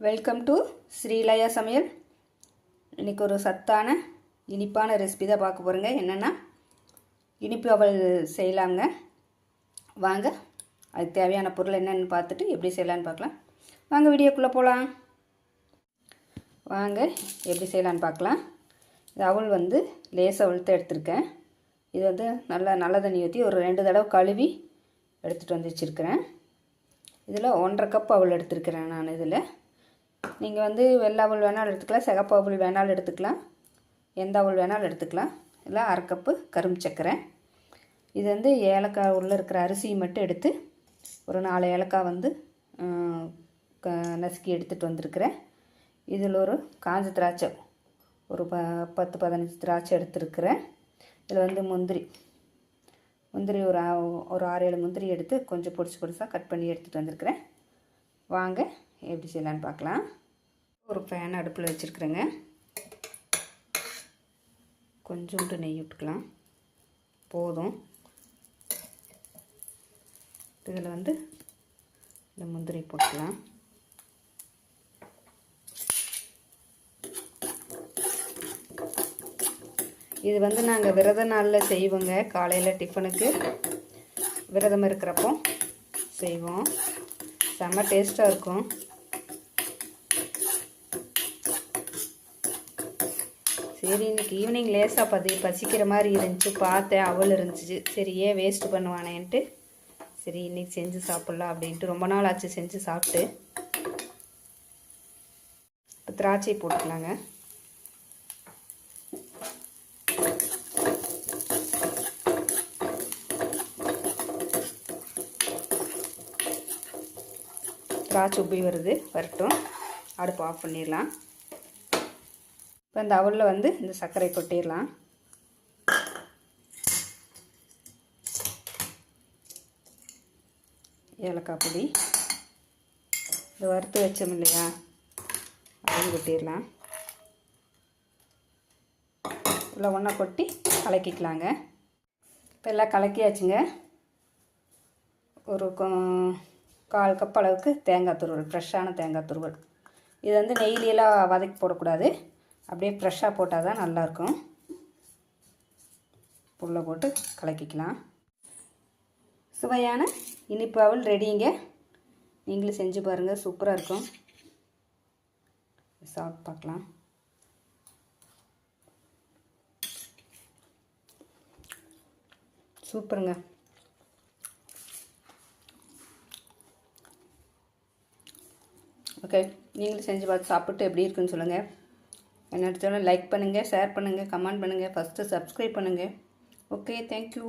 Welcome to Srilaya சமையல். இன்றைக்கி ஒரு சத்தான இனிப்பான ரெசிபி தான் பார்க்க போகிறேங்க. என்னென்னா இனிப்பு அவல் செய்யலாங்க. வாங்க, அதுக்கு தேவையான பொருள் என்னென்னு பார்த்துட்டு எப்படி செய்யலான்னு பார்க்கலாம். வாங்க வீடியோக்குள்ளே போகலாம். வாங்க எப்படி செய்யலான்னு பார்க்கலாம். இது அவல் வந்து லேசாக உளுத்து எடுத்துருக்கேன். இது வந்து நல்ல தண்ணி ஊற்றி ஒரு 2 தடவை கழுவி எடுத்துகிட்டு வந்து வச்சுருக்கிறேன். இதில் 1.5 கப் அவல் எடுத்துருக்கிறேன் நான். இதில் நீங்கள் வந்து வெள்ளை அவல் வேணாலும் எடுத்துக்கலாம், சிகப்பு அவல் வேணாலும் எடுத்துக்கலாம், எந்த அவல் வேணாலும் எடுத்துக்கலாம். இல்லை 1/2 கப்பு கரும்பு சர்க்கரை. இது வந்து ஏலக்காய் உள்ளே இருக்கிற அரிசியை மட்டும் எடுத்து ஒரு 4 ஏலக்காய் வந்து நசுக்கி எடுத்துகிட்டு வந்திருக்கிறேன். இதில் ஒரு காஞ்ச திராட்சை ஒரு 10-15 திராட்சை எடுத்துருக்கிறேன். இதில் வந்து முந்திரி ஒரு 6-7 முந்திரி எடுத்து கொஞ்சம் பொடிசாக கட் பண்ணி எடுத்துகிட்டு வந்திருக்கிறேன். வாங்க எப்படி செய்யலான்னு பார்க்கலாம். ஒரு பேன் அடுப்பில் வச்சுருக்குறேங்க. கொஞ்சோண்டு நெய் விட்டுக்கலாம், போதும். இதில் வந்து இந்த முந்திரி போட்டுக்கலாம். இது வந்து நாங்கள் விரத நாளில் செய்வோங்க. காலையில் டிஃபனுக்கு விரதம் இருக்கிறப்போ செய்வோம். செம்ம டேஸ்ட்டாக இருக்கும். சரி, இன்றைக்கி ஈவினிங் லேசாக பசிக்கிற மாதிரி இருந்துச்சு, பார்த்தேன் அவல் இருந்துச்சு. சரி, ஏன் வேஸ்ட்டு பண்ணுவானேன்ட்டு சரி இன்றைக்கி செஞ்சு சாப்பிட்லாம் அப்படின்ட்டு. ரொம்ப நாள் ஆச்சு செஞ்சு சாப்பிட்டு. இப்போ திராட்சை போட்டுக்கலாங்க. திராட்சை உப்பி வரட்டும். அடுப்பு ஆஃப் பண்ணிடலாம். இப்போ இந்த அவலில் வந்து இந்த சர்க்கரை கொட்டிடலாம். ஏலக்காய் பொடி, இந்த வறுத்து வச்சோம் இல்லையா, அதையும் கொட்டிடலாம். இல்லை ஒன்றா கொட்டி கலக்கிக்கலாங்க. இப்போ எல்லாம் கலக்கியாச்சுங்க. ஒரு 1/4 கப் அளவுக்கு தேங்காய் துருவல், ஃப்ரெஷ்ஷான தேங்காய் துருவல். இது வந்து நெய்லியெல்லாம் வதக்கி போடக்கூடாது, அப்படியே ஃப்ரெஷ்ஷாக போட்டால் தான் நல்லாயிருக்கும். புல்லை போட்டு கலக்கிக்கலாம். சுவையான இனிப்பு அவல் ரெடிங்க. நீங்களும் செஞ்சு பாருங்கள், சூப்பராக இருக்கும். சாப்பிட்டு பார்க்கலாம். சூப்பருங்க. ஓகே, நீங்களும் செஞ்சு பார்த்து சாப்பிட்டு எப்படி இருக்குன்னு சொல்லுங்கள். என்னோட சேனல் லைக் பண்ணுங்கள், ஷேர் பண்ணுங்கள், கமெண்ட் பண்ணுங்கள், ஃபஸ்ட்டு சப்ஸ்கிரைப் பண்ணுங்கள். Okay, thank you.